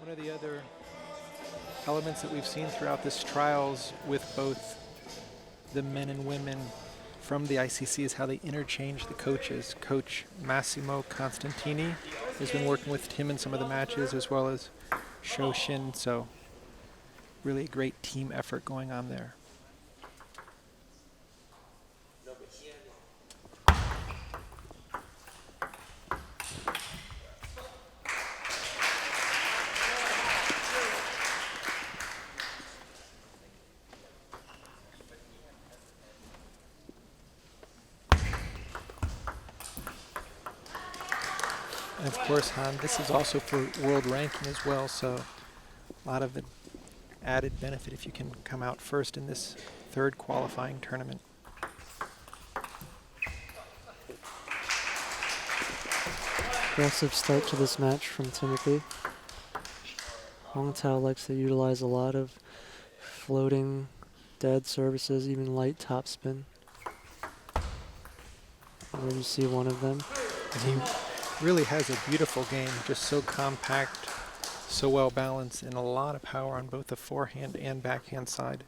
One of the other elements that we've seen throughout this trials with both the men and women from the ICC is how they interchange the coaches. Coach Massimo Constantini has been working with Tim in some of the matches, as well as Sho Shin, so really a great team effort going on there. And of course, Han, this is also for world ranking as well, so a lot of added benefit if you can come out first in this third qualifying tournament. Aggressive start to this match from Timothy. Hongtao likes to utilize a lot of floating dead services, even light topspin. There you see one of them. And he really has a beautiful game, just so compact, so well balanced, and a lot of power on both the forehand and backhand side.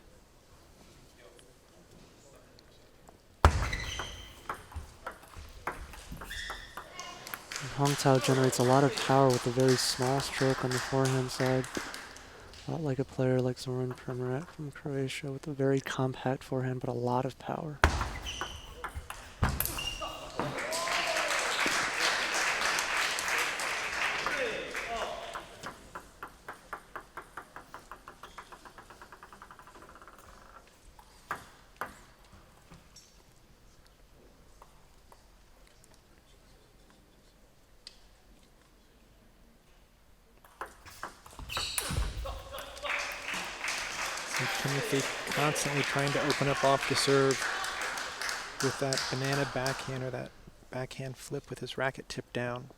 Hongtao generates a lot of power with a very small stroke on the forehand side. A lot like a player like Zoran Primorac from Croatia with a very compact forehand but a lot of power. Timothy constantly trying to open up off the serve with that banana backhand or that backhand flip with his racket tipped down.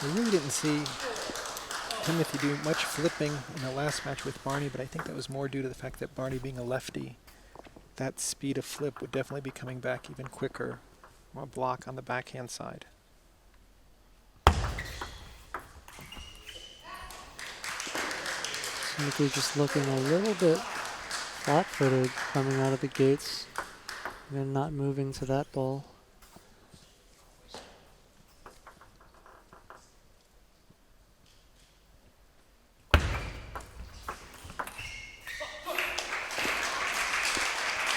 We really didn't see Timothy do much flipping in the last match with Barney, but I think that was more due to the fact that Barney being a lefty, that speed of flip would definitely be coming back even quicker. More block on the backhand side. Timothy just looking a little bit flat-footed coming out of the gates. Again, not moving to that ball.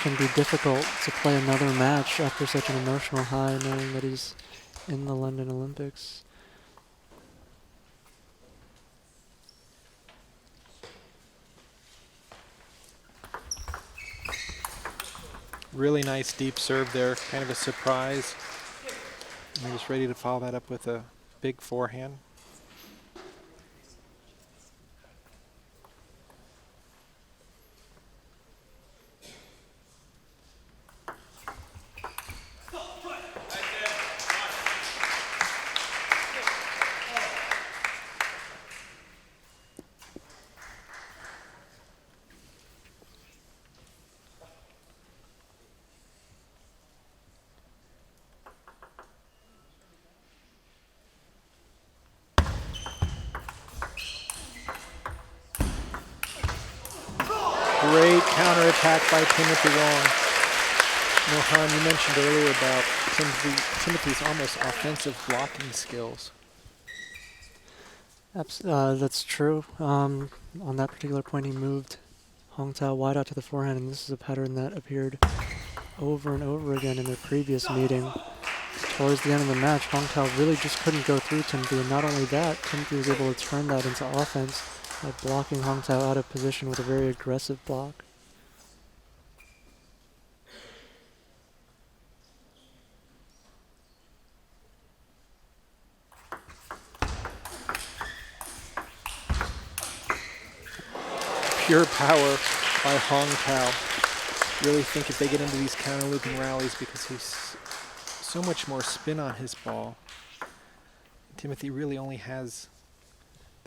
Can be difficult to play another match after such an emotional high, knowing that he's in the London Olympics. Really nice deep serve there, kind of a surprise. And he was ready to follow that up with a big forehand. Great counterattack by Timothy Wang. Mohan, you mentioned earlier about Timothy's almost offensive blocking skills. That's true. On that particular point, he moved Hongtao wide out to the forehand, and this is a pattern that appeared over and over again in their previous meeting. Towards the end of the match, Hongtao really just couldn't go through Timothy, and not only that, Timothy was able to turn that into offense by blocking Hongtao out of position with a very aggressive block. Pure power by Hongtao. Really think if they get into these counter looping rallies, because he's so much more spin on his ball. Timothy really only has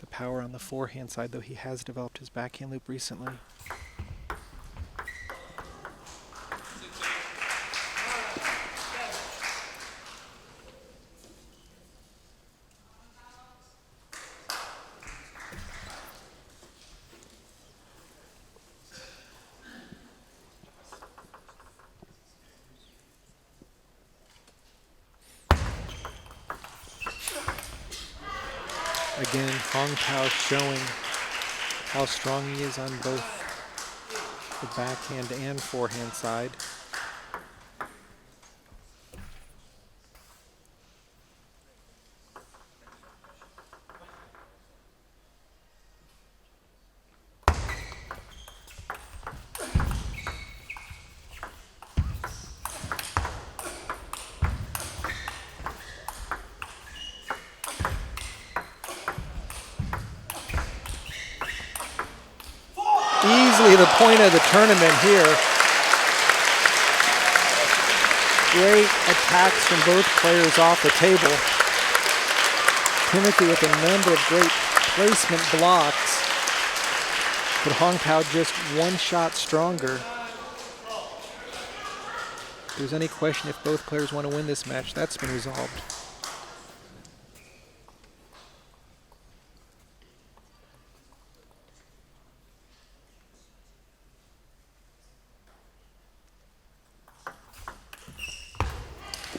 the power on the forehand side, though he has developed his backhand loop recently. Again, Hongtao showing how strong he is on both the backhand and forehand side. Easily the point of the tournament here. Great attacks from both players off the table. Timothy with a number of great placement blocks, but Hongtao just one shot stronger. If there's any question if both players want to win this match, that's been resolved.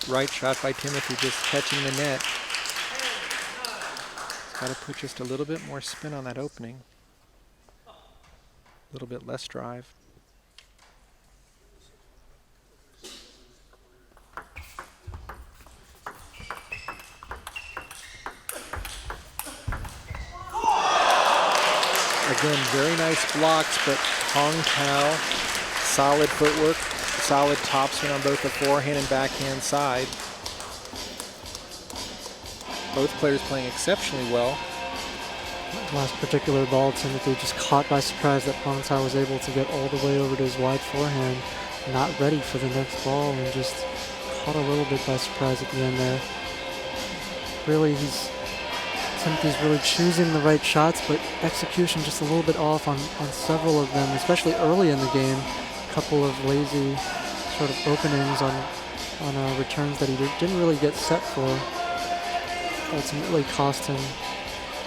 Right shot by Timothy, just catching the net. Got to put just a little bit more spin on that opening. A little bit less drive. Again, very nice blocks, but Hongtao, solid footwork, solid topspin on both the forehand and backhand side. Both players playing exceptionally well. Last particular ball, Timothy just caught by surprise that Hongtao was able to get all the way over to his wide forehand, not ready for the next ball, and just caught a little bit by surprise at the end there. Really, Timothy's really choosing the right shots, but execution just a little bit off on several of them, especially early in the game. A couple of lazy sort of openings on returns that he didn't really get set for. Ultimately cost him.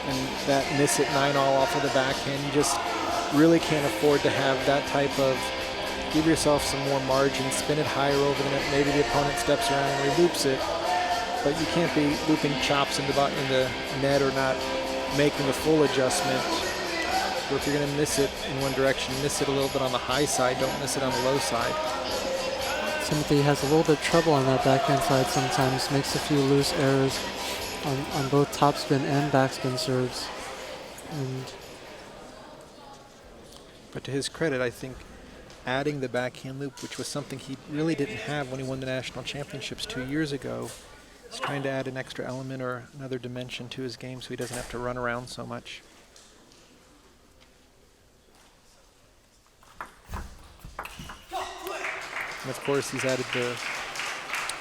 And that miss at 9-all off of the backhand, you just really can't afford to have that type of, give yourself some more margin, spin it higher over the net, maybe the opponent steps around and reloops it, but you can't be looping chops in the net or not making a full adjustment. So if you're going to miss it in one direction, miss it a little bit on the high side, don't miss it on the low side. Timothy has a little bit of trouble on that backhand side sometimes, makes a few loose errors on both topspin and backspin serves. But to his credit, I think adding the backhand loop, which was something he really didn't have when he won the national championships 2 years ago, is trying to add an extra element or another dimension to his game so he doesn't have to run around so much. And of course, he's added the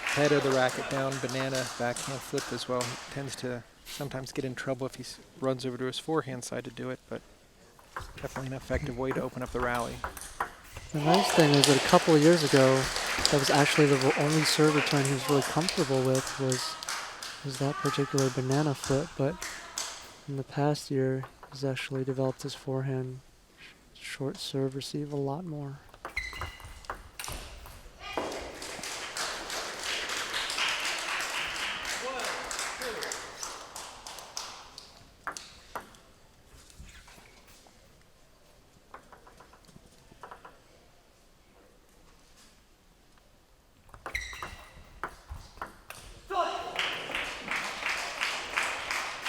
head of the racket down banana backhand flip as well. He tends to sometimes get in trouble if he runs over to his forehand side to do it, but definitely an effective way to open up the rally. The nice thing is that a couple of years ago, that was actually the only serve return he was really comfortable with was that particular banana flip, but in the past year, he's actually developed his forehand short serve receive a lot more.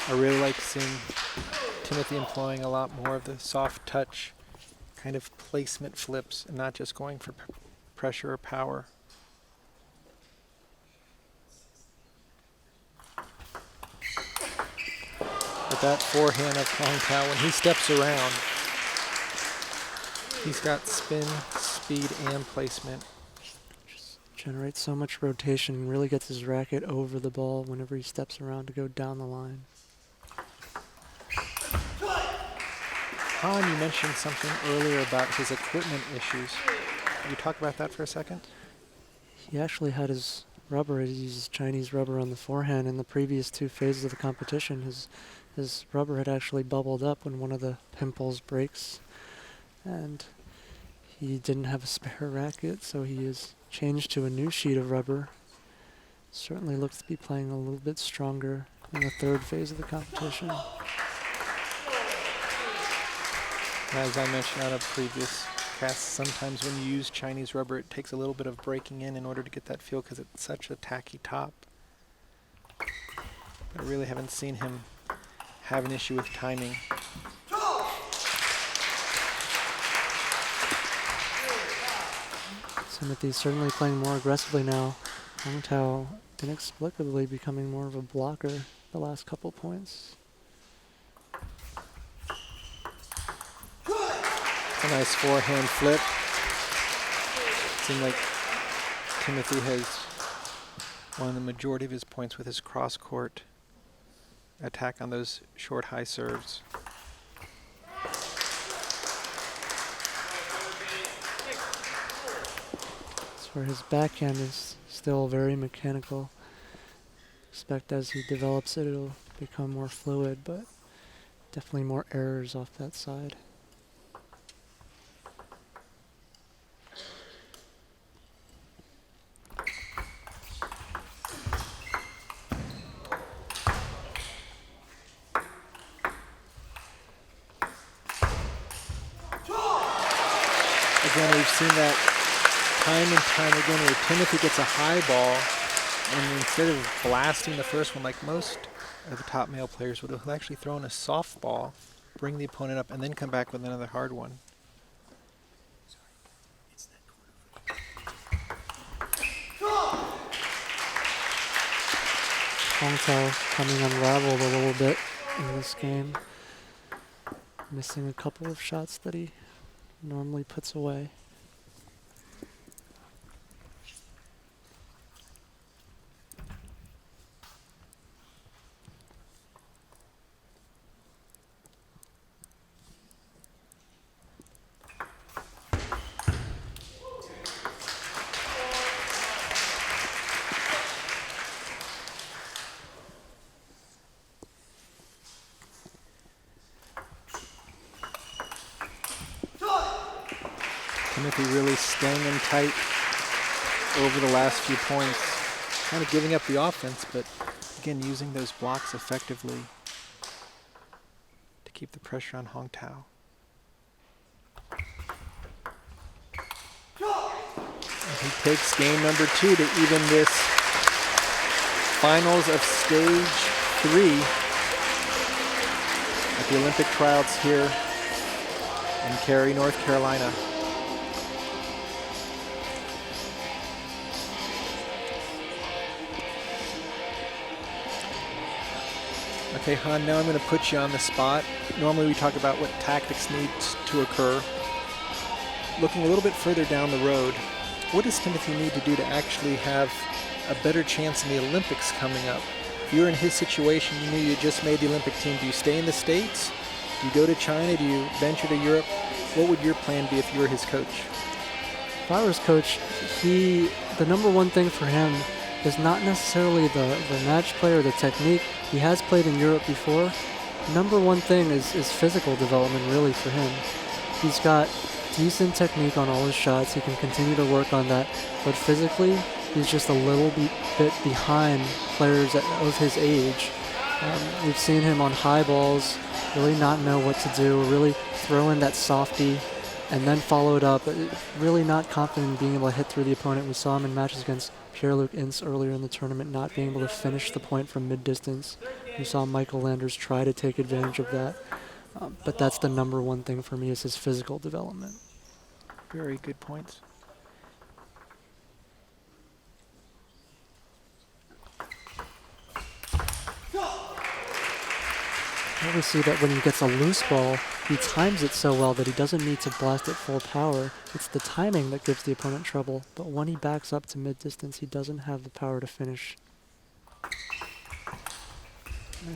I really like seeing Timothy employing a lot more of the soft touch kind of placement flips and not just going for pressure or power. But that forehand of Hongtao, when he steps around, he's got spin, speed, and placement. Just generates so much rotation and really gets his racket over the ball whenever he steps around to go down the line. Han, you mentioned something earlier about his equipment issues. Can you talk about that for a second? He actually had his rubber. He uses Chinese rubber on the forehand. In the previous 2 phases of the competition, his rubber had actually bubbled up when one of the pimples breaks, and he didn't have a spare racket, so he has changed to a new sheet of rubber. Certainly looks to be playing a little bit stronger in the 3rd phase of the competition. As I mentioned on a previous cast, sometimes when you use Chinese rubber, it takes a little bit of breaking in order to get that feel because it's such a tacky top. But I really haven't seen him have an issue with timing. Timothy's certainly playing more aggressively now. Hongtao inexplicably becoming more of a blocker the last couple points. A nice forehand flip. Seems like Timothy has won the majority of his points with his cross-court attack on those short high serves. That's where his backhand is still very mechanical. Expect as he develops it, it'll become more fluid, but definitely more errors off that side. Again, we've seen that time and time again where Timothy gets a high ball, and instead of blasting the first one like most of the top male players would, he'll actually throw in a soft ball, bring the opponent up, and then come back with another hard one. Hongtao coming unraveled a little bit in this game. Missing a couple of shots that he normally puts away. Timothy really staying in tight over the last few points. Kind of giving up the offense, but again, using those blocks effectively to keep the pressure on Hongtao. And he takes game number 2 to even this finals of stage 3 at the Olympic tryouts here in Cary, North Carolina. Okay, Han, now I'm going to put you on the spot. Normally we talk about what tactics need to occur. Looking a little bit further down the road, what does Timothy need to do to actually have a better chance in the Olympics coming up? If you're in his situation, you knew you just made the Olympic team, do you stay in the States? Do you go to China? Do you venture to Europe? What would your plan be if you were his coach? If I was coach, the number one thing for him is not necessarily the match play or the technique. He has played in Europe before. Number one thing is physical development really for him. He's got decent technique on all his shots. He can continue to work on that. But physically, he's just a little bit behind players of his age. We've seen him on high balls really not know what to do, really throw in that softie, and then follow it up. Really not confident in being able to hit through the opponent. We saw him in matches against Pierre-Luc Ince earlier in the tournament not being able to finish the point from mid-distance. We saw Michael Landers try to take advantage of that. But that's the number one thing for me is his physical development. Very good points. We see that when he gets a loose ball, he times it so well that he doesn't need to blast it full power. It's the timing that gives the opponent trouble. But when he backs up to mid-distance, he doesn't have the power to finish.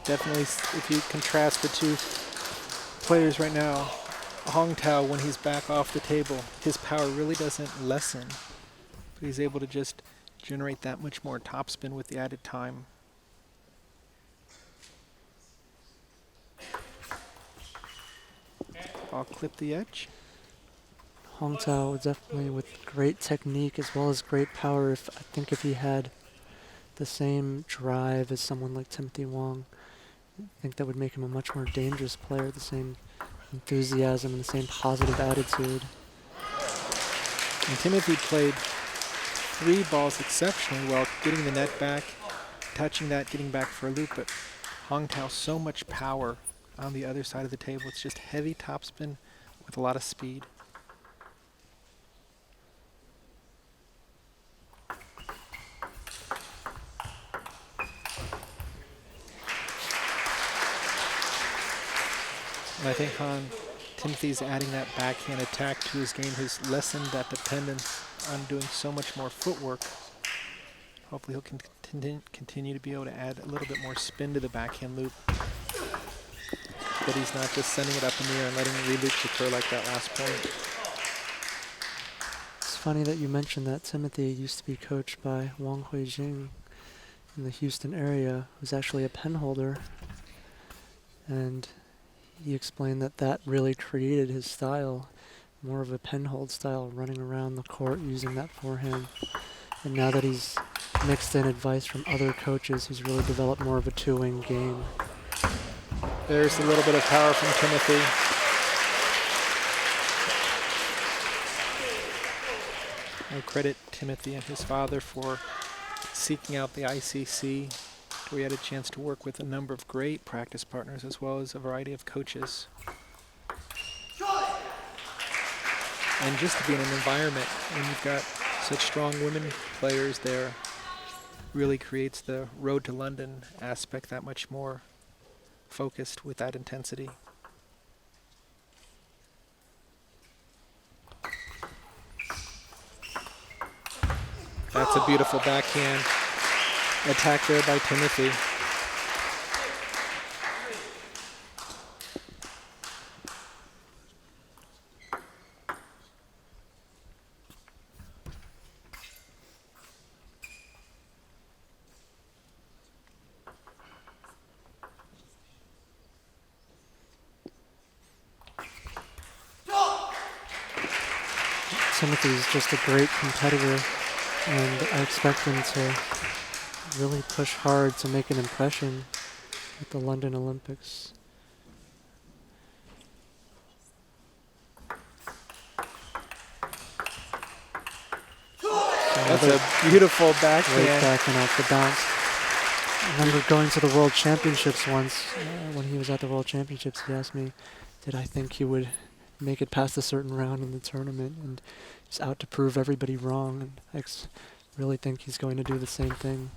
Definitely, if you contrast the two players right now, Hongtao, when he's back off the table, his power really doesn't lessen. But he's able to just generate that much more topspin with the added time. I'll clip the edge. Hongtao definitely with great technique as well as great power. I think if he had the same drive as someone like Timothy Wang, I think that would make him a much more dangerous player. The same enthusiasm and the same positive attitude. And Timothy played 3 balls exceptionally well, getting the net back, touching that, getting back for a loop. But Hongtao, so much power on the other side of the table. It's just heavy topspin with a lot of speed. And I think Timothy's adding that backhand attack to his game has lessened that dependence on doing so much more footwork. Hopefully he'll continue to be able to add a little bit more spin to the backhand loop. That he's not just sending it up in the air and letting reloops occur like that last point. It's funny that you mentioned that Timothy used to be coached by Wang Huijing in the Houston area, who's actually a pen holder. And he explained that that really created his style, more of a pen hold style, running around the court using that forehand. And now that he's mixed in advice from other coaches, he's really developed more of a two-wing game. There's a little bit of power from Timothy. I credit Timothy and his father for seeking out the ICC, where he had a chance to work with a number of great practice partners as well as a variety of coaches. And just to be in an environment when you've got such strong women players there really creates the road to London aspect that much more focused with that intensity. That's a beautiful backhand attack there by Timothy. Timothy's just a great competitor, and I expect him to really push hard to make an impression at the London Olympics. That's a beautiful backhand. Great backhand off the bounce. I remember going to the World Championships once. When he was at the World Championships, he asked me, did I think he would make it past a certain round in the tournament, and he's out to prove everybody wrong. And I really think he's going to do the same thing,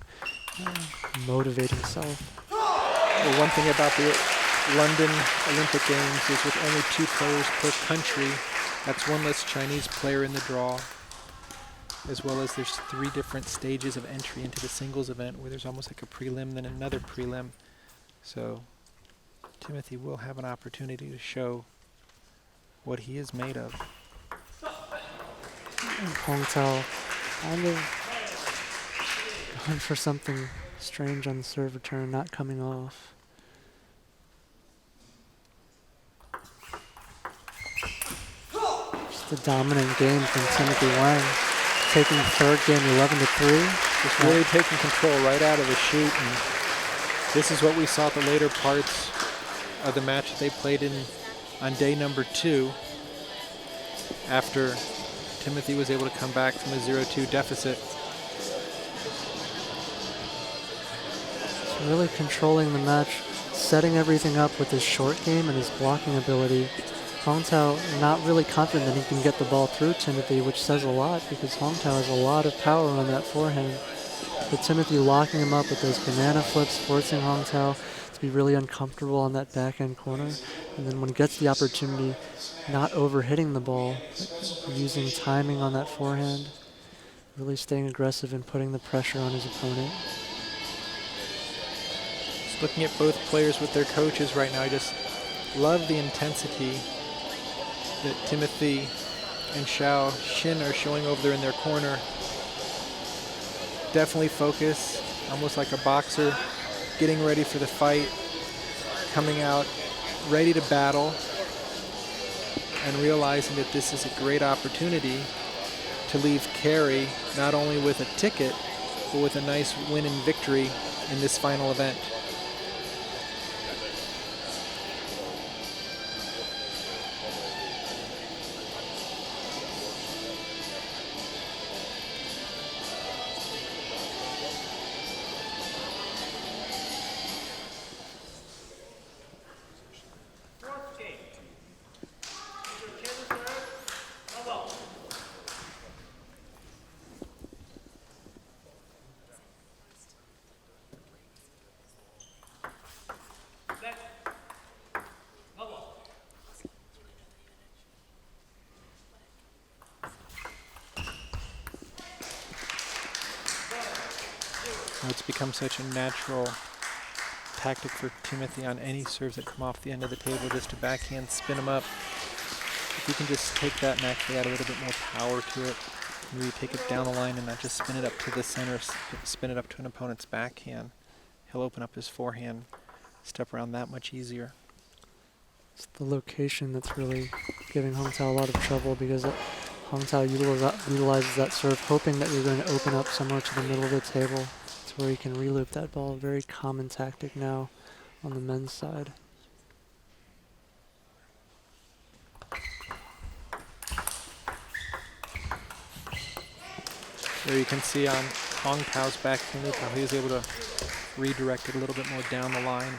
motivate himself. Well, one thing about the London Olympic Games is with only 2 players per country, that's one less Chinese player in the draw, as well as there's 3 different stages of entry into the singles event where there's almost like a prelim, then another prelim. So Timothy will have an opportunity to show what he is made of. Hongtao kind of going for something strange on the serve return, not coming off. Just a dominant game from Timothy Wang, taking the third game 11-3. Just really taking control right out of the chute. And this is what we saw at the later parts of the match that they played in on day number 2, after Timothy was able to come back from a 0-2 deficit. He's really controlling the match, setting everything up with his short game and his blocking ability. Hongtao not really confident that he can get the ball through Timothy, which says a lot because Hongtao has a lot of power on that forehand. But Timothy locking him up with those banana flips, forcing Hongtao to be really uncomfortable on that backhand corner. And then when he gets the opportunity, not overhitting the ball, using timing on that forehand, really staying aggressive and putting the pressure on his opponent. Just looking at both players with their coaches right now, I just love the intensity that Timothy and Xiao Xin are showing over there in their corner. Definitely focus, almost like a boxer, getting ready for the fight, coming out ready to battle, and realizing that this is a great opportunity to leave Cary not only with a ticket, but with a nice win and victory in this final event. It's become such a natural tactic for Timothy on any serves that come off the end of the table, just to backhand spin them up. If you can just take that and actually add a little bit more power to it, maybe take it down the line and not just spin it up to the center, spin it up to an opponent's backhand, he'll open up his forehand, step around that much easier. It's the location that's really giving Hongtao a lot of trouble, because Hongtao utilizes that serve, hoping that you're going to open up somewhere to the middle of the table, to where he can reloop that ball. Very common tactic now on the men's side. There you can see on Hongtao's backhand loop how he was able to redirect it a little bit more down the line.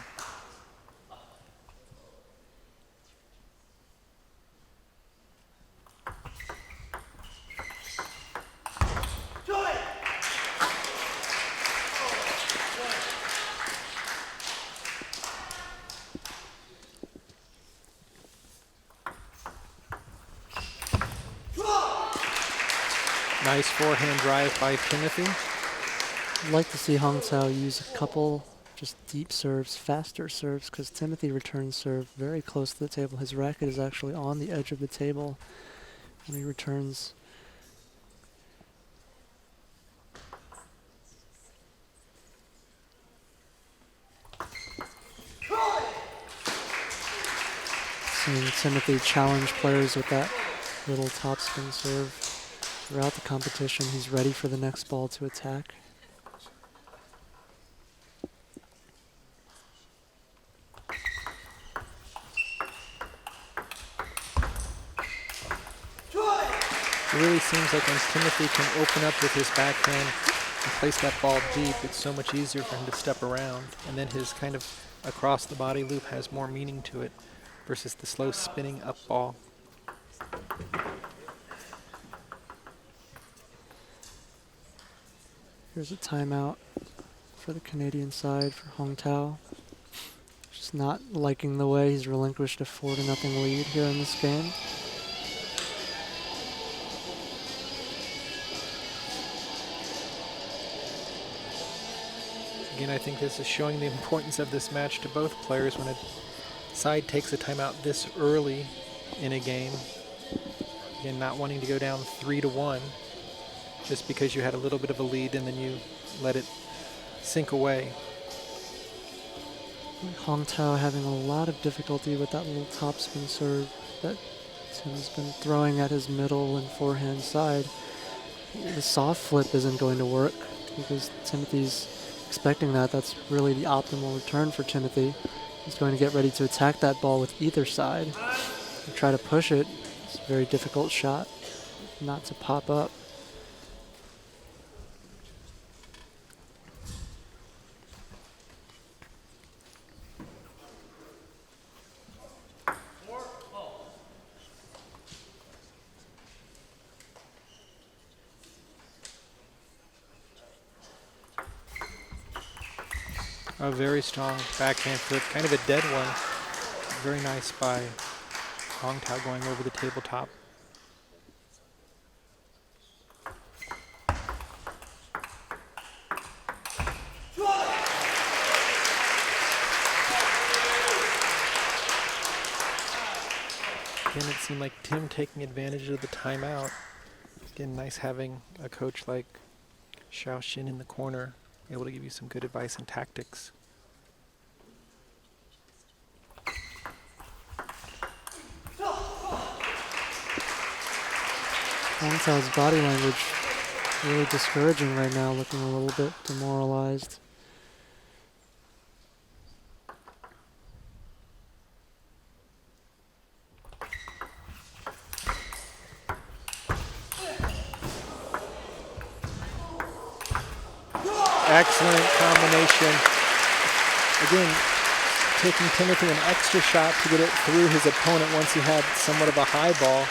Nice forehand drive by Timothy. I'd like to see Hongtao use a couple just deep serves, faster serves, because Timothy returns serve very close to the table. His racket is actually on the edge of the table when he returns. Seeing Timothy challenge players with that little topspin serve throughout the competition. He's ready for the next ball to attack. It really seems like when Timothy can open up with his backhand and place that ball deep, it's so much easier for him to step around. And then his kind of across the body loop has more meaning to it versus the slow spinning up ball. Here's a timeout for the Canadian side for Hongtao. Just not liking the way he's relinquished a 4-0 lead here in this game. Again, I think this is showing the importance of this match to both players when a side takes a timeout this early in a game. Again, not wanting to go down 3-1 just because you had a little bit of a lead and then you let it sink away. Hongtao having a lot of difficulty with that little topspin serve that Tim's been throwing at his middle and forehand side. The soft flip isn't going to work because Timothy's expecting that. That's really the optimal return for Timothy. He's going to get ready to attack that ball with either side and try to push it. It's a very difficult shot not to pop up. A very strong backhand flip, kind of a dead one. Very nice by Hongtao going over the tabletop. Again, it seemed like Tim taking advantage of the timeout. Again, nice having a coach like Xiao Xin in the corner, able to give you some good advice and tactics. Hongtao's body language really discouraging right now, looking a little bit demoralized. Excellent combination. Again, taking Timothy an extra shot to get it through his opponent once he had somewhat of a high ball.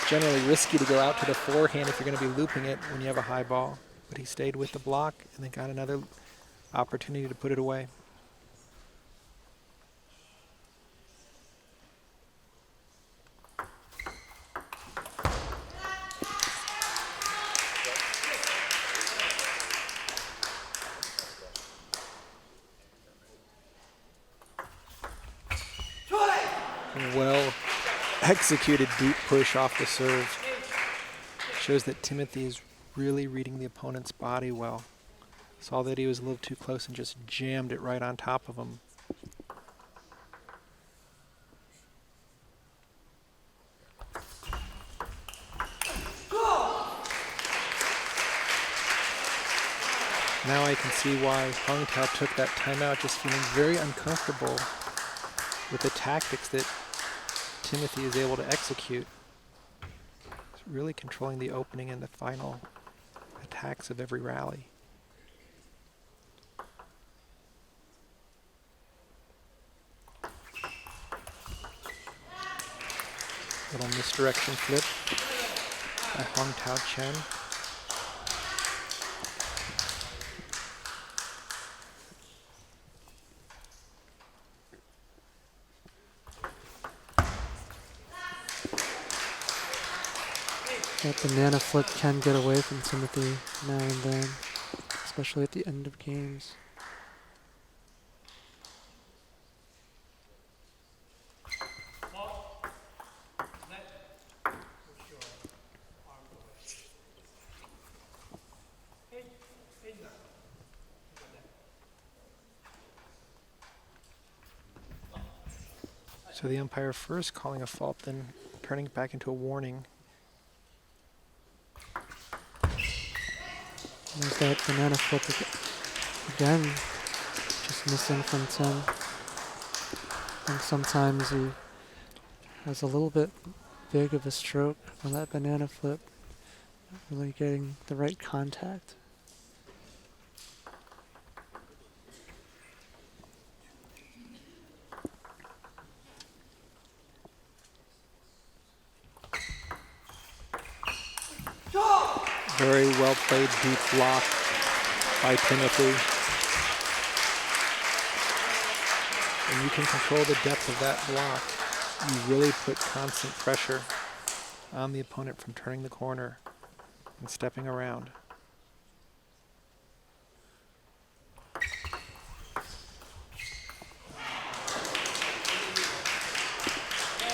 Generally risky to go out to the forehand if you're going to be looping it when you have a high ball. But he stayed with the block and then got another opportunity to put it away. Well executed deep push off the serve. Shows that Timothy is really reading the opponent's body well. Saw that he was a little too close and just jammed it right on top of him. Now I can see why Hongtao took that timeout, just feeling very uncomfortable with the tactics that Timothy is able to execute. He's really controlling the opening and the final attacks of every rally. Little misdirection flip by Hongtao Chen. That banana flip can get away from Timothy now and then, especially at the end of games. So the umpire first calling a fault, then turning it back into a warning. There's that banana flip again, just missing from Tim. And sometimes he has a little bit big of a stroke on that banana flip, not really getting the right contact. Very well played deep block by Timothy. When you can control the depth of that block, you really put constant pressure on the opponent from turning the corner and stepping around.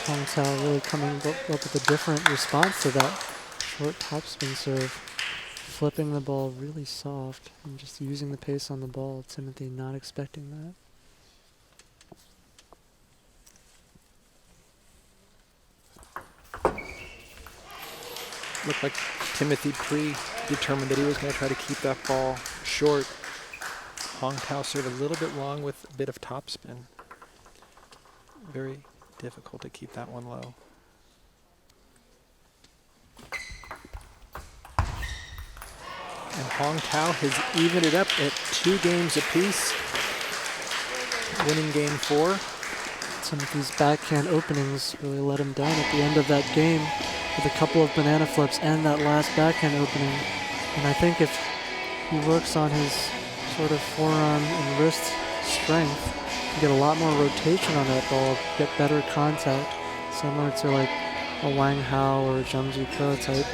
Hongtao really coming up with a different response to that short topspin serve. Flipping the ball really soft and just using the pace on the ball. Timothy not expecting that. Looked like Timothy predetermined that he was going to try to keep that ball short. Hongtao served a little bit long with a bit of topspin. Very difficult to keep that one low. And Hongtao has evened it up at 2 games apiece, winning game 4. Timothy's backhand openings really let him down at the end of that game with a couple of banana flips and that last backhand opening. And I think if he works on his sort of forearm and wrist strength, he can get a lot more rotation on that ball, get better contact, similar to like a Wang or a Zhengji Ko type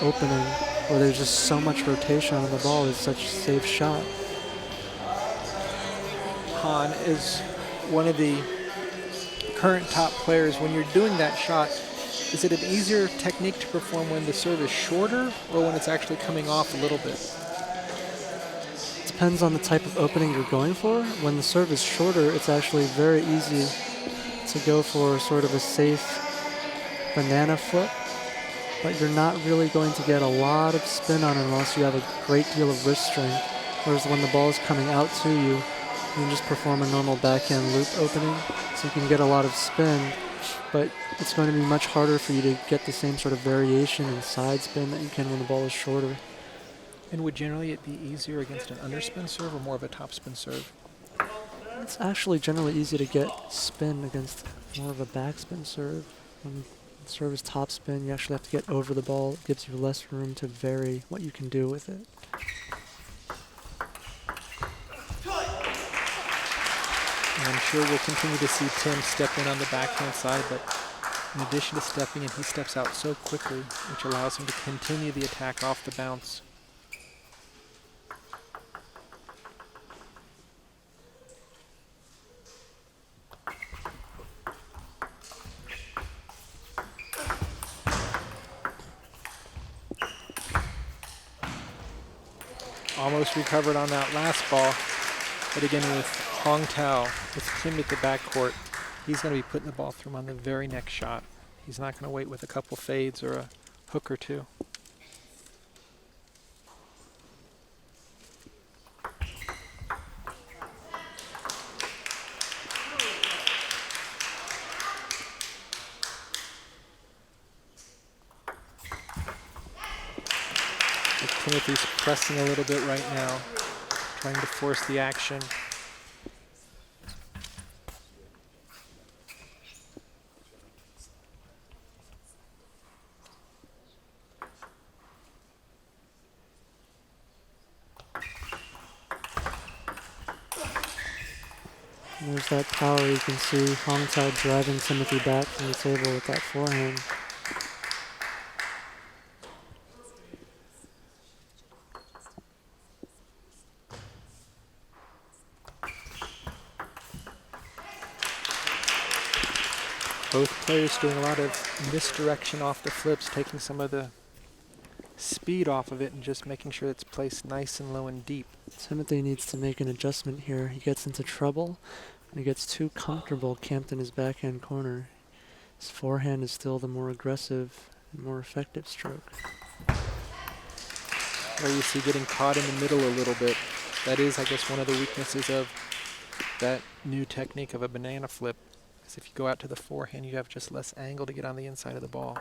opening, where there's just so much rotation on the ball. It's such a safe shot. Han is one of the current top players. When you're doing that shot, Is it an easier technique to perform when the serve is shorter or when it's actually coming off a little bit? Depends on the type of opening you're going for. When the serve is shorter, it's actually very easy to go for sort of a safe banana flip, but you're not really going to get a lot of spin on it unless you have a great deal of wrist strength. Whereas when the ball is coming out to you, you can just perform a normal backhand loop opening, so you can get a lot of spin, but it's going to be much harder for you to get the same sort of variation and side spin that you can when the ball is shorter. And would generally it be easier against an underspin serve or more of a topspin serve? It's actually generally easy to get spin against more of a backspin serve. When the serve is topspin, you actually have to get over the ball. It gives you less room to vary what you can do with it. And I'm sure we'll continue to see Tim step in on the backhand side, but in addition to stepping in, he steps out so quickly, which allows him to continue the attack off the bounce. Almost recovered on that last ball, but again with Hongtao, with Tim at the backcourt, he's going to be putting the ball through him on the very next shot. He's not going to wait with a couple fades or a hook or two. Timothy's pressing a little bit right now, trying to force the action. And there's that power. You can see Hongtao driving Timothy back from the table with that forehand. Both players doing a lot of misdirection off the flips, taking some of the speed off of it and just making sure it's placed nice and low and deep. Timothy needs to make an adjustment here. He gets into trouble when he gets too comfortable camped in his backhand corner. His forehand is still the more aggressive and more effective stroke. There you see getting caught in the middle a little bit. That is, I guess, one of the weaknesses of that new technique of a banana flip. Is if you go out to the forehand, you have just less angle to get on the inside of the ball.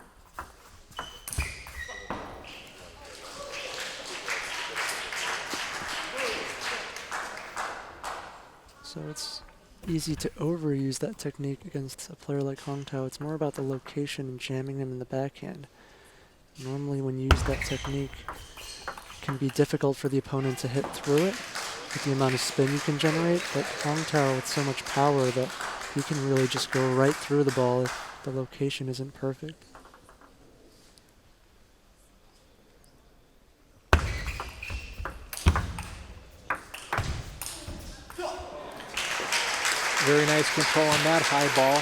So it's easy to overuse that technique against a player like Hongtao. It's more about the location and jamming them in the backhand. Normally when you use that technique, it can be difficult for the opponent to hit through it with the amount of spin you can generate, but Hongtao with so much power that he can really just go right through the ball if the location isn't perfect. Very nice control on that high ball.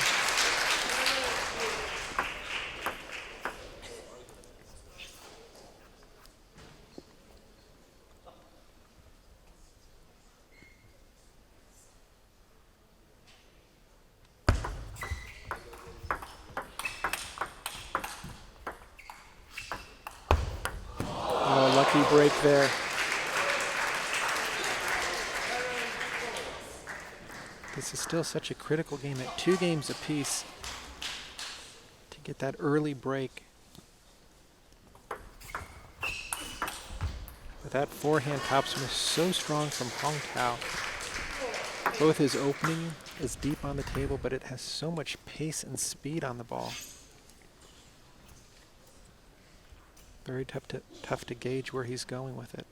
Oh, lucky break there. This is still such a critical game at 2 games apiece to get that early break. But that forehand topspin is so strong from Hongtao. Both his opening is deep on the table, but it has so much pace and speed on the ball. Very tough to gauge where he's going with it.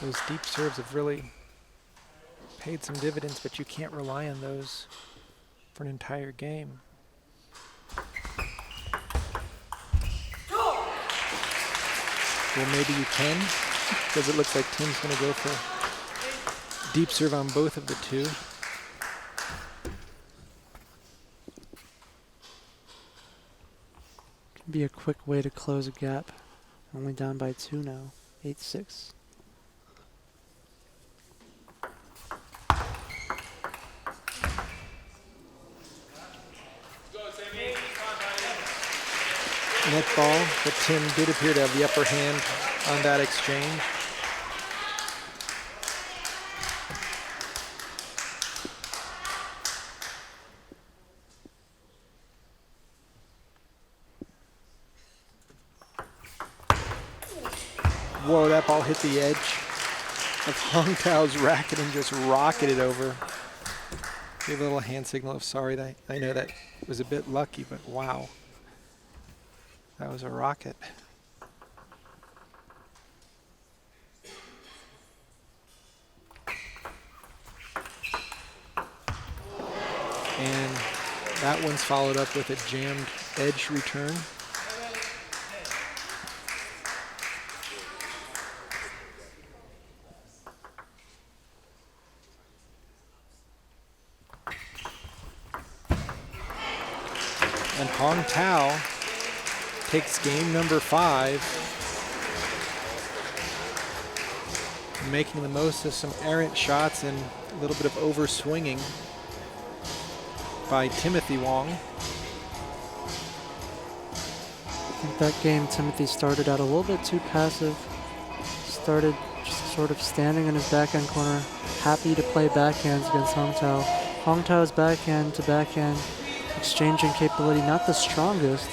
Those deep serves have really paid some dividends, but you can't rely on those for an entire game. Well, maybe you can, because it looks like Tim's going to go for deep serve on both of the two. Can be a quick way to close a gap. Only down by 2 now, 8-6. Net ball, but Tim did appear to have the upper hand on that exchange. Whoa, that ball hit the edge of Hongtao's racket and just rocketed over. Give a little hand signal of sorry. I know that was a bit lucky, but wow. That was a rocket. And that one's followed up with a jammed edge return. And Hongtao takes game number 5, making the most of some errant shots and a little bit of over-swinging by Timothy Wang. I think that game Timothy started out a little bit too passive. Started just sort of standing in his backhand corner, happy to play backhands against Hongtao. Hongtao's backhand to backhand exchanging capability, not the strongest,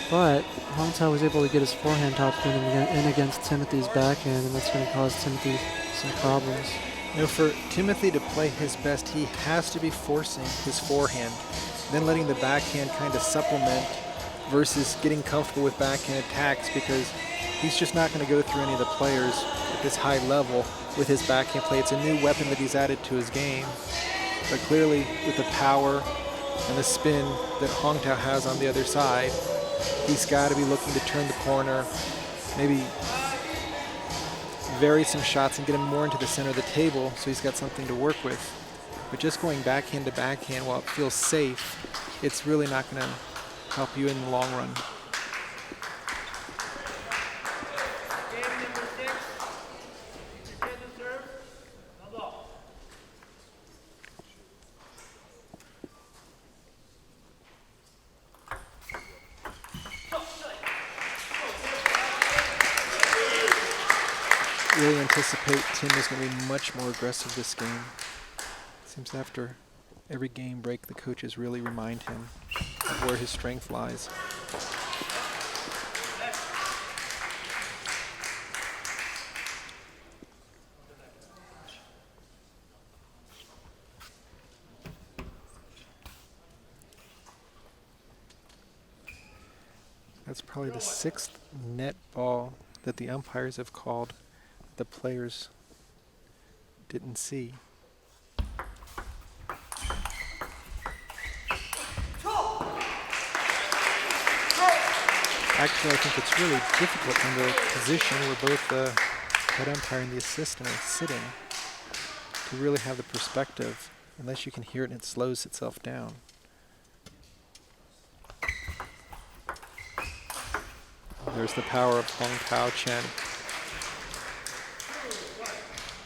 but Hongtao was able to get his forehand topspin in against Timothy's backhand, and that's going to cause Timothy some problems. You know, for Timothy to play his best, he has to be forcing his forehand, then letting the backhand kind of supplement versus getting comfortable with backhand attacks, because he's just not going to go through any of the players at this high level with his backhand play. It's a new weapon that he's added to his game, but clearly with the power and the spin that Hongtao has on the other side, he's got to be looking to turn the corner, maybe vary some shots and get him more into the center of the table so he's got something to work with. But just going backhand to backhand while it feels safe, it's really not going to help you in the long run. Really anticipate Tim is going to be much more aggressive this game. Seems after every game break, the coaches really remind him of where his strength lies. That's probably the 6th net ball that the umpires have called the players didn't see. Actually, I think it's really difficult in the position where both the head umpire and the assistant are sitting to really have the perspective, unless you can hear it and it slows itself down. There's the power of Hongtao Chen.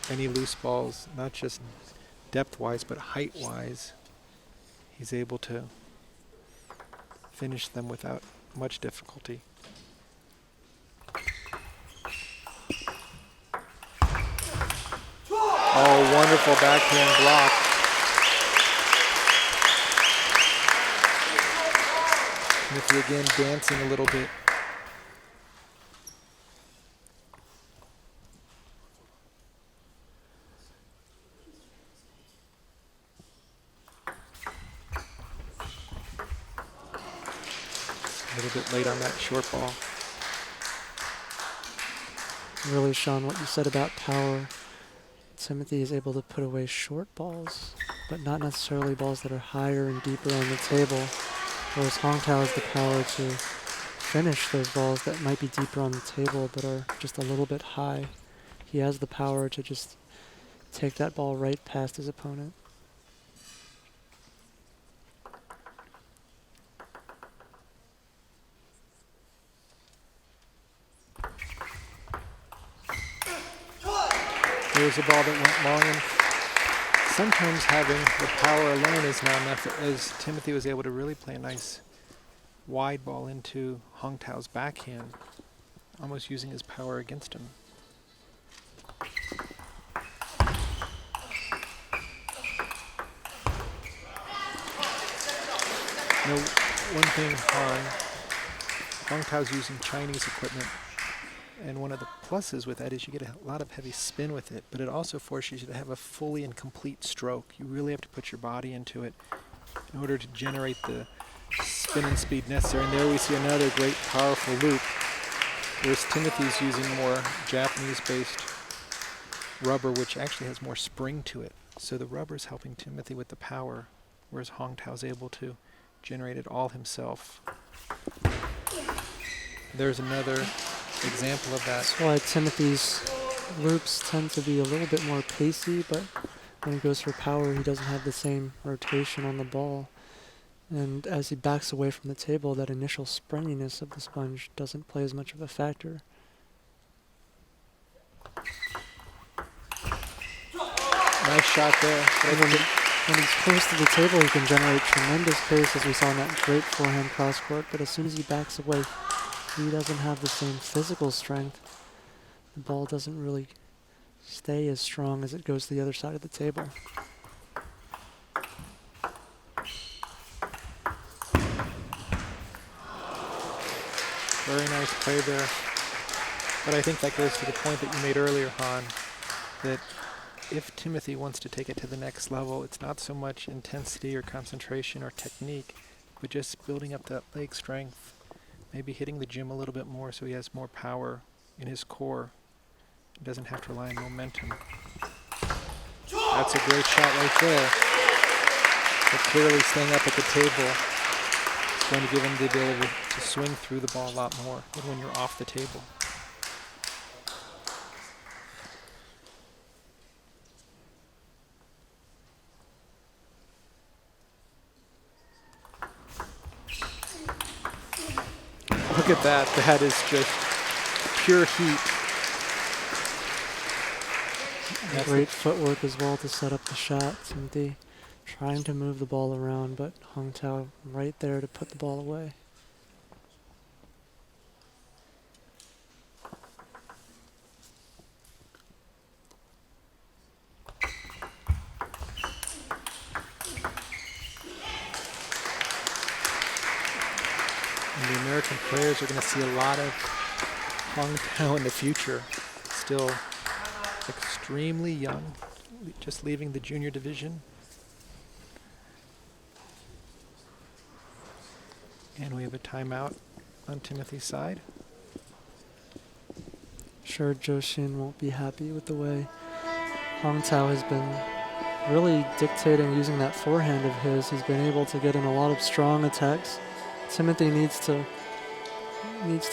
Any loose balls, not just depth-wise, but height-wise, he's able to finish them without much difficulty. Oh, wonderful backhand block. Timothy again dancing a little bit. A little bit late on that short ball. Really, Sean, what you said about power. Timothy is able to put away short balls, but not necessarily balls that are higher and deeper on the table, whereas Hongtao has the power to finish those balls that might be deeper on the table but are just a little bit high. He has the power to just take that ball right past his opponent. There's a ball that went long, and sometimes having the power alone is not enough, as Timothy was able to really play a nice wide ball into Hongtao's backhand, almost using his power against him. You know, one thing Hongtao's using Chinese equipment, and one of the pluses with that is you get a lot of heavy spin with it, but it also forces you to have a fully and complete stroke. You really have to put your body into it in order to generate the spin and speed necessary. And there we see another great powerful loop, whereas Timothy's using more Japanese-based rubber, which actually has more spring to it. So the rubber is helping Timothy with the power, whereas Hongtao's able to generate it all himself. There's another example of that. That's why Timothy's loops tend to be a little bit more pacey, but when he goes for power, he doesn't have the same rotation on the ball. And as he backs away from the table, that initial springiness of the sponge doesn't play as much of a factor. Nice shot there. When he's close to the table, he can generate tremendous pace, as we saw in that great forehand cross court, but as soon as he backs away, he doesn't have the same physical strength. The ball doesn't really stay as strong as it goes to the other side of the table. Very nice play there. But I think that goes to the point that you made earlier, Han, that if Timothy wants to take it to the next level, it's not so much intensity or concentration or technique, but just building up that leg strength, maybe hitting the gym a little bit more so he has more power in his core. He doesn't have to rely on momentum. That's a great shot right there. But clearly staying up at the table is going to give him the ability to swing through the ball a lot more than when you're off the table. Look at that. That is just pure heat. Great footwork as well to set up the shot. Timothy trying to move the ball around, but Hongtao right there to put the ball away. And the American players are going to see a lot of Hongtao in the future. Still extremely young, just leaving the junior division. And we have a timeout on Timothy's side. Sure, Zhou Xin won't be happy with the way Hongtao has been really dictating using that forehand of his. He's been able to get in a lot of strong attacks. Timothy needs to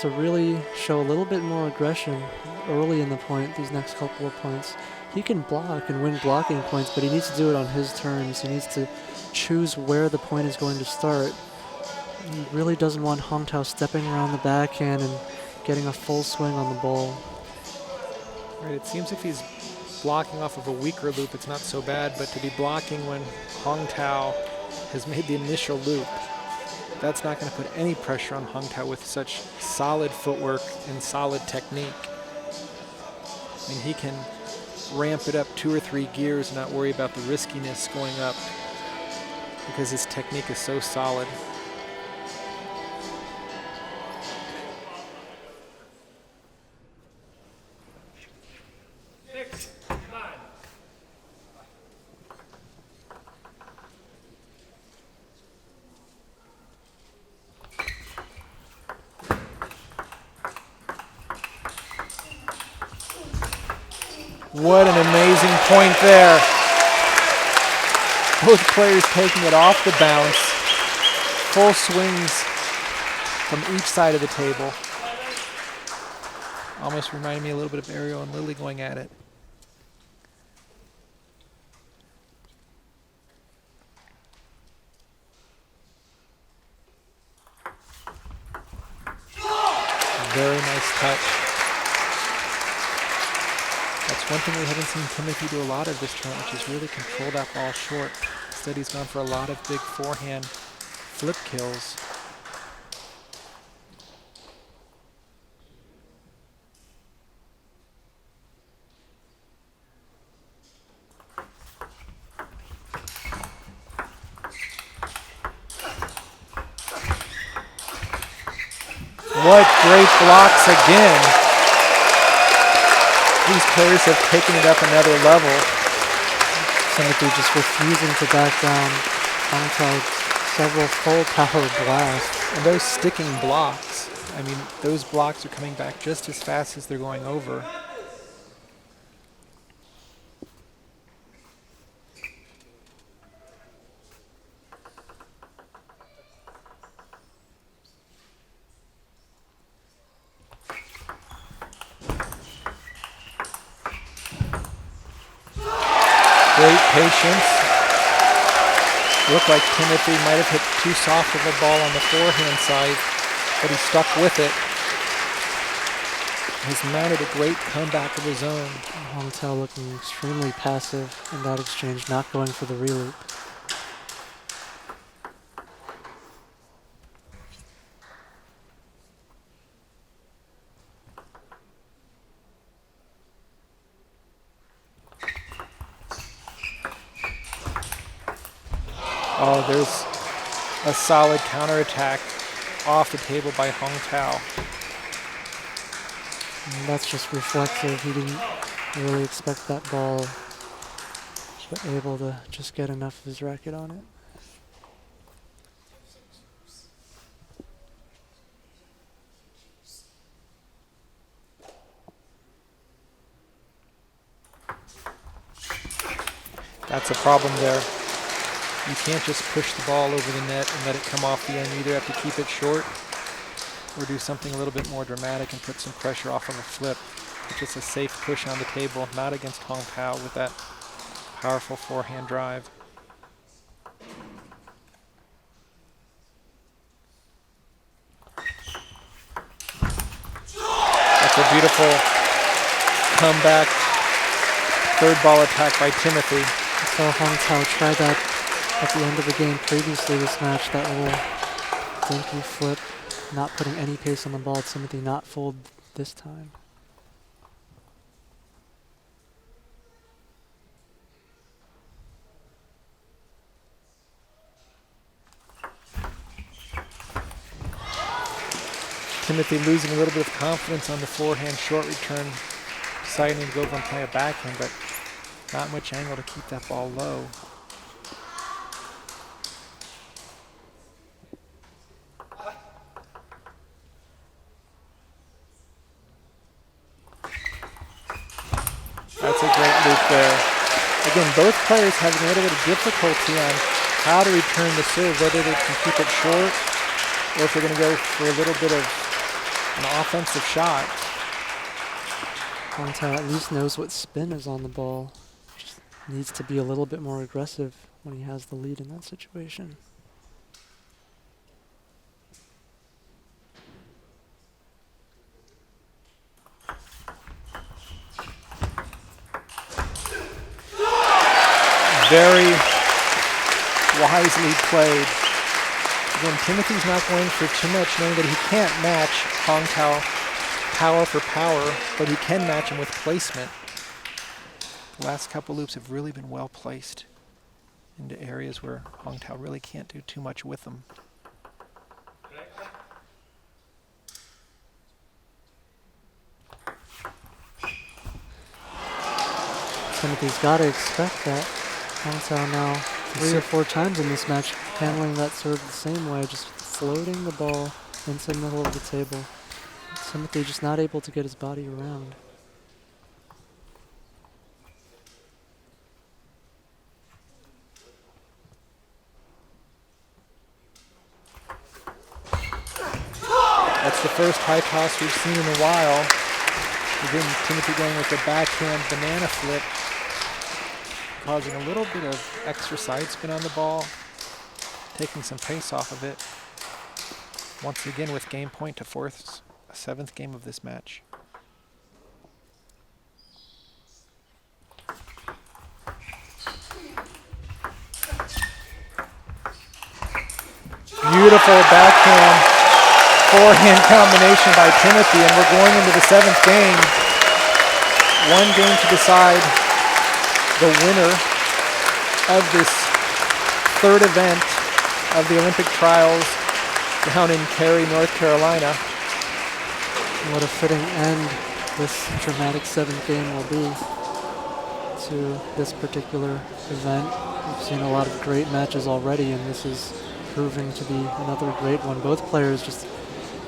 really show a little bit more aggression early in the point, these next couple of points. He can block and win blocking points, but he needs to do it on his terms. He needs to choose where the point is going to start. He really doesn't want Hongtao stepping around the backhand and getting a full swing on the ball. Right, it seems if he's blocking off of a weaker loop, it's not so bad, but to be blocking when Hongtao has made the initial loop, that's not going to put any pressure on Hongtao with such solid footwork and solid technique. I mean, he can ramp it up 2 or 3 gears and not worry about the riskiness going up because his technique is so solid. What an amazing point there. Both players taking it off the bounce. Full swings from each side of the table. Almost reminded me a little bit of Ariel and Lily going at it. Very nice touch. That's one thing we haven't seen Timothy do a lot of this tournament, which is really control that ball short. Instead, he's gone for a lot of big forehand flip kills. What great blocks again. These players have taken it up another level. Timothy just refusing to back down. Hongtao several full power blasts. And those sticking blocks, I mean, those blocks are coming back just as fast as they're going over. Great patience. Looked like Timothy might have hit too soft of a ball on the forehand side, but he stuck with it. Has mounted a great comeback of his own. Hongtao looking extremely passive in that exchange, not going for the reloop. Oh, there's a solid counterattack off the table by Hongtao. And that's just reflexive. He didn't really expect that ball, but able to just get enough of his racket on it. That's a problem there. You can't just push the ball over the net and let it come off the end. You either have to keep it short or do something a little bit more dramatic and put some pressure off of a flip. It's just a safe push on the table, not against Hongtao with that powerful forehand drive. That's a beautiful comeback third ball attack by Timothy. I saw Hongtao try that at the end of the game previously this match, that little dinky flip, not putting any pace on the ball. Timothy not fold this time. Timothy losing a little bit of confidence on the forehand short return, deciding to go over and play a backhand, but not much angle to keep that ball low. That's a great loop there. Again, both players having a little bit of difficulty on how to return the serve, whether they can keep it short or if they're going to go for a little bit of an offensive shot. Hongtao at least knows what spin is on the ball. Just needs to be a little bit more aggressive when he has the lead in that situation. Very wisely played. Again, Timothy's not going for too much, knowing that he can't match Hongtao power for power, but he can match him with placement. The last couple loops have really been well placed into areas where Hongtao really can't do too much with them. Timothy's got to expect that. Hongtao now 3 or 4 times in this match handling that serve the same way, just floating the ball into the middle of the table. Timothy just not able to get his body around. That's the first high toss we've seen in a while. Again, Timothy going with the backhand banana flip, causing a little bit of extra side spin on the ball, taking some pace off of it. Once again with game point to force a 7th game of this match. Beautiful backhand forehand combination by Timothy, and we're going into the 7th game. One game to decide the winner of this 3rd event of the Olympic trials down in Cary, North Carolina. What a fitting end this dramatic 7th game will be to this particular event. We've seen a lot of great matches already, and this is proving to be another great one. Both players just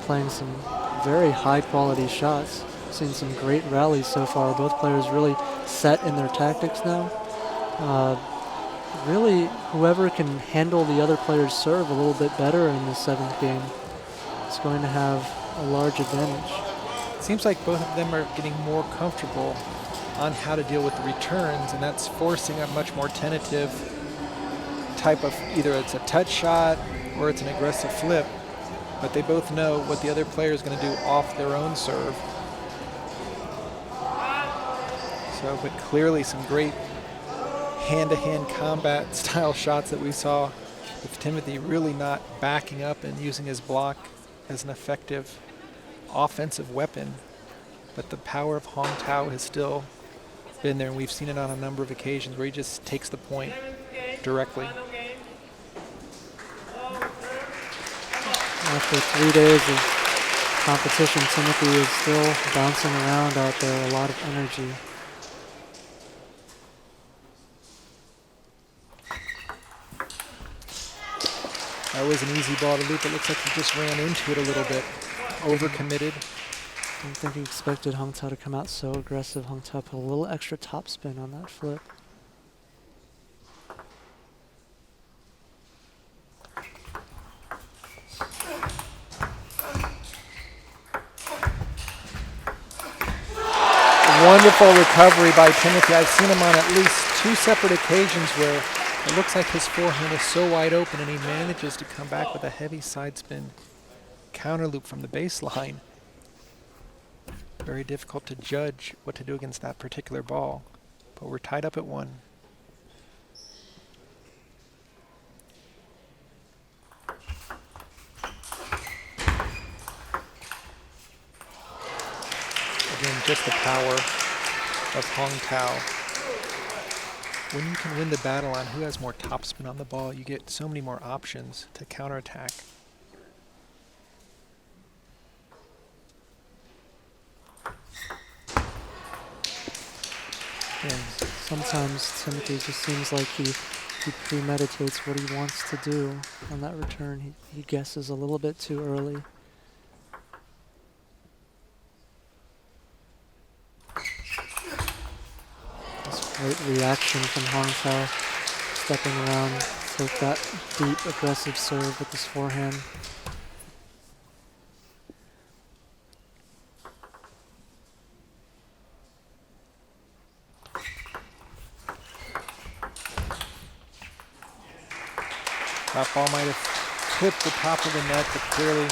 playing some very high quality shots. Seen some great rallies so far. Both players really set in their tactics now. Really, whoever can handle the other player's serve a little bit better in the 7th game is going to have a large advantage. Seems like both of them are getting more comfortable on how to deal with the returns, and that's forcing a much more tentative type of, either it's a touch shot or it's an aggressive flip, but they both know what the other player is going to do off their own serve. So, but clearly some great hand-to-hand combat style shots that we saw with Timothy really not backing up and using his block as an effective offensive weapon. But the power of Hongtao has still been there, and we've seen it on a number of occasions where he just takes the point directly. After 3 days of competition, Timothy is still bouncing around out there, a lot of energy. That was an easy ball to loop. It looks like he just ran into it a little bit, overcommitted. I don't think he expected Hongtao to come out so aggressive. Hongtao put a little extra topspin on that flip. Wonderful recovery by Timothy. I've seen him on at least 2 separate occasions where it looks like his forehand is so wide open and he manages to come back with a heavy side spin counter loop from the baseline. Very difficult to judge what to do against that particular ball, but we're tied up at 1. Again, just the power of Hongtao. When you can win the battle on who has more topspin on the ball, you get so many more options to counterattack. And sometimes Timothy just seems like he premeditates what he wants to do on that return. He guesses a little bit too early. Great reaction from Hongtao, stepping around, take that deep, aggressive serve with his forehand. That ball might have clipped the top of the net, but clearly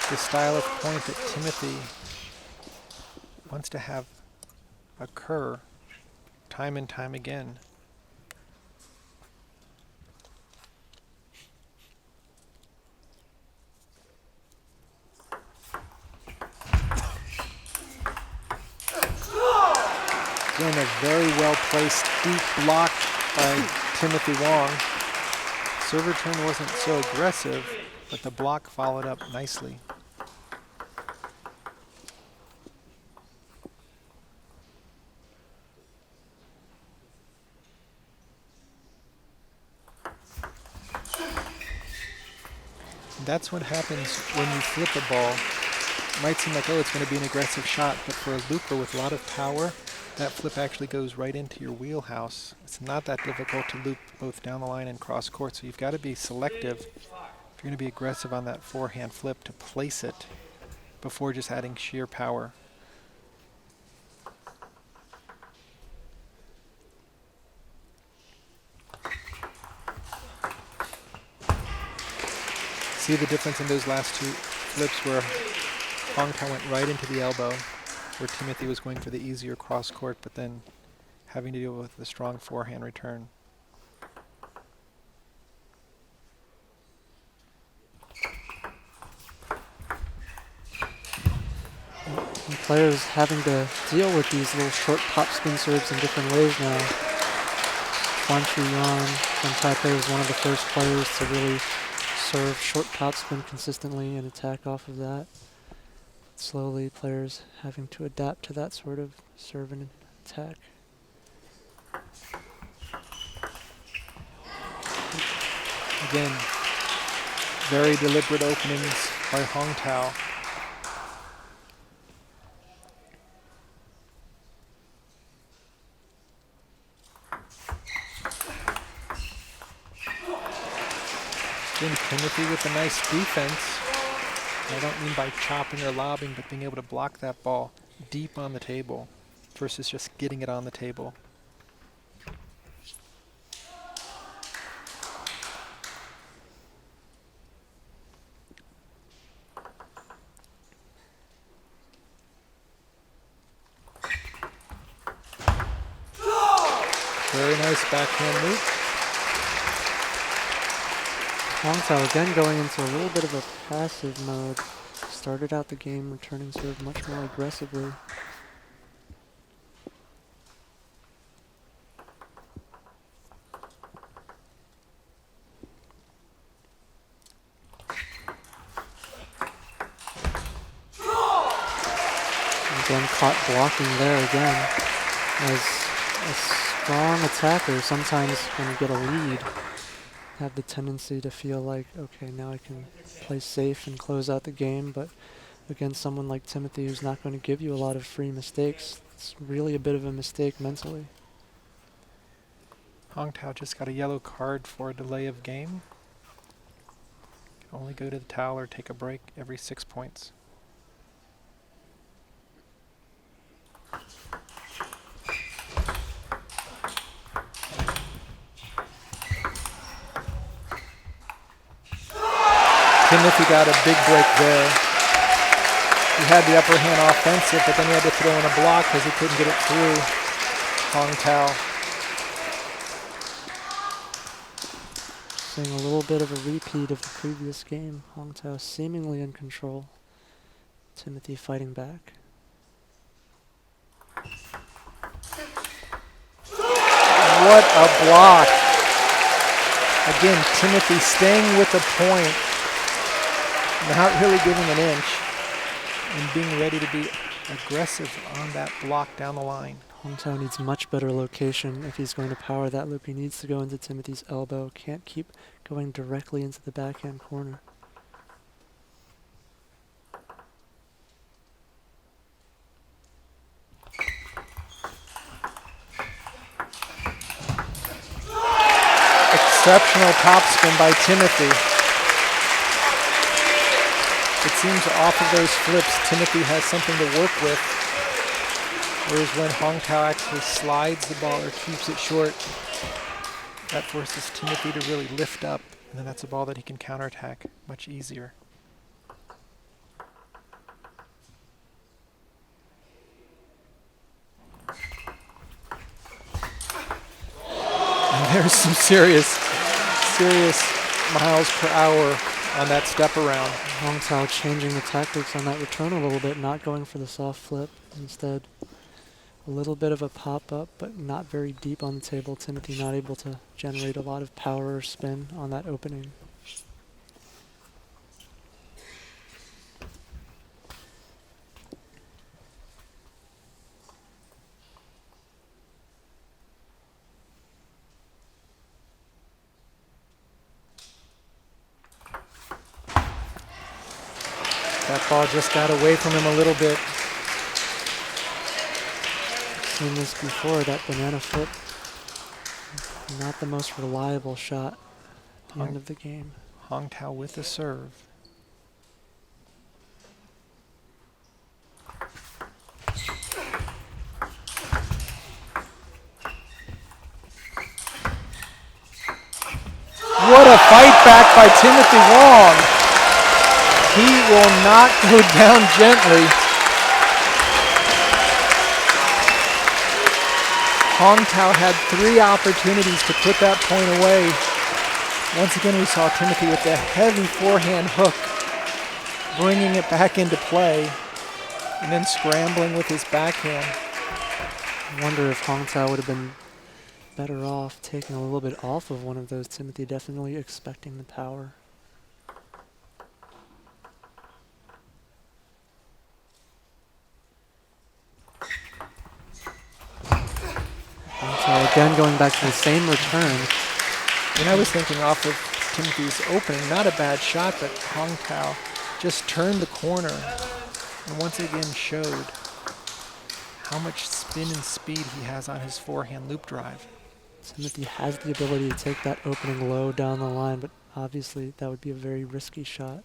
the style of point that Timothy wants to have occur time and time again. Again, a very well-placed deep block by Timothy Wang. Serve return wasn't so aggressive, but the block followed up nicely. That's what happens when you flip a ball. It might seem like, oh, it's going to be an aggressive shot, but for a looper with a lot of power, that flip actually goes right into your wheelhouse. It's not that difficult to loop both down the line and cross court, so you've got to be selective If you're going to be aggressive on that forehand flip, to place it before just adding sheer power. See the difference in those last two flips where Hongtao went right into the elbow, where Timothy was going for the easier cross court, but then having to deal with the strong forehand return. And players having to deal with these little short topspin serves in different ways now. Fan Shuyan from Taipei was one of the first players to really serve short topspin consistently and attack off of that. Slowly, players having to adapt to that sort of serve and attack. Again, very deliberate openings by Hongtao. Again, Timothy with a nice defense. I don't mean by chopping or lobbing, but being able to block that ball deep on the table versus just getting it on the table. Very nice backhand move. Hongtao again going into a little bit of a passive mode. Started out the game returning serve much more aggressively. Again caught blocking there again. As a strong attacker, sometimes when you get a lead, have the tendency to feel like, okay, now I can play safe and close out the game, but against someone like Timothy who's not going to give you a lot of free mistakes, it's really a bit of a mistake mentally. Hongtao just got a yellow card for a delay of game. Can only go to the towel or take a break every 6 points. Timothy got a big break there. He had the upper hand offensive, but then he had to throw in a block because he couldn't get it through Hongtao. Seeing a little bit of a repeat of the previous game. Hongtao seemingly in control. Timothy fighting back. What a block. Again, Timothy staying with the point, not really giving an inch, and being ready to be aggressive on that block down the line. Hongtao needs much better location if he's going to power that loop. He needs to go into Timothy's elbow. Can't keep going directly into the backhand corner. Exceptional topspin by Timothy. It seems off of those flips, Timothy has something to work with. Whereas when Hongtao actually slides the ball or keeps it short, that forces Timothy to really lift up. And then that's a ball that he can counterattack much easier. And there's some serious miles per hour on that step around. Hongtao changing the tactics on that return a little bit, not going for the soft flip. Instead, a little bit of a pop-up, but not very deep on the table. Timothy not able to generate a lot of power or spin on that opening. That ball just got away from him a little bit. Seen this before, that banana flip. Not the most reliable shot at the end of the game. Hongtao with the serve. What a fight back by Timothy Wang. He will not go down gently. Hongtao had 3 opportunities to put that point away. Once again, we saw Timothy with the heavy forehand hook, bringing it back into play, and then scrambling with his backhand. I wonder if Hongtao would have been better off taking a little bit off of one of those. Timothy definitely expecting the power. Hongtao again going back to the same return. And I was thinking off of Timothy's opening, not a bad shot, but Hongtao just turned the corner and once again showed how much spin and speed he has on his forehand loop drive. Timothy has the ability to take that opening low down the line, but obviously that would be a very risky shot.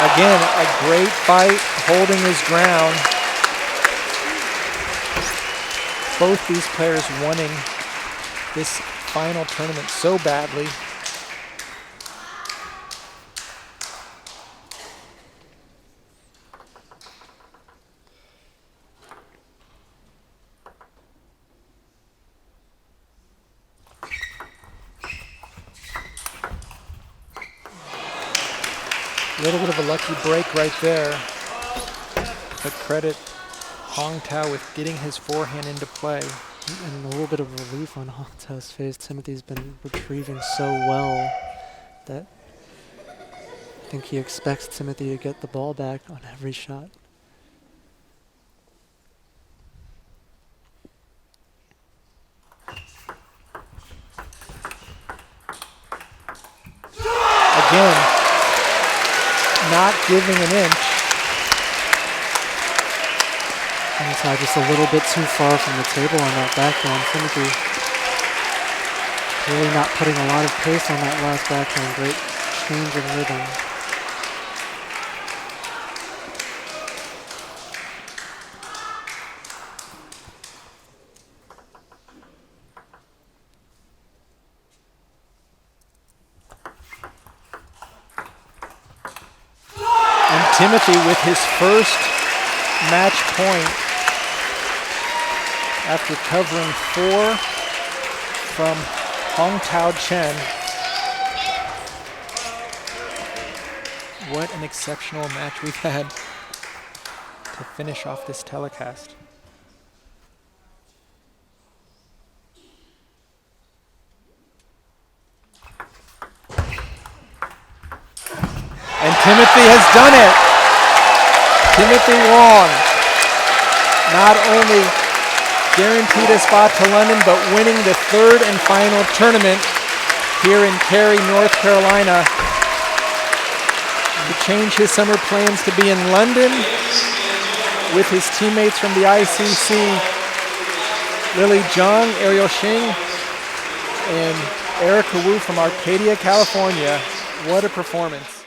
Again, a great fight, holding his ground. Both these players wanting this final tournament so badly. A little bit of a lucky break right there, but credit Hongtao with getting his forehand into play. And a little bit of relief on Hongtao's face. Timothy's been retrieving so well that I think he expects Timothy to get the ball back on every shot. Again, not giving an inch. Hongtao just a little bit too far from the table on that backhand. Timothy really not putting a lot of pace on that last backhand. Great change in rhythm. And Timothy with his first match point after covering 4 from Hongtao Chen. What an exceptional match we've had to finish off this telecast. And Timothy has done it. Timothy Wang not only guaranteed a spot to London, but winning the 3rd and final tournament here in Cary, North Carolina. To change his summer plans to be in London with his teammates from the ICC, Lily Zhang, Ariel Xing, and Erica Wu from Arcadia, California. What a performance.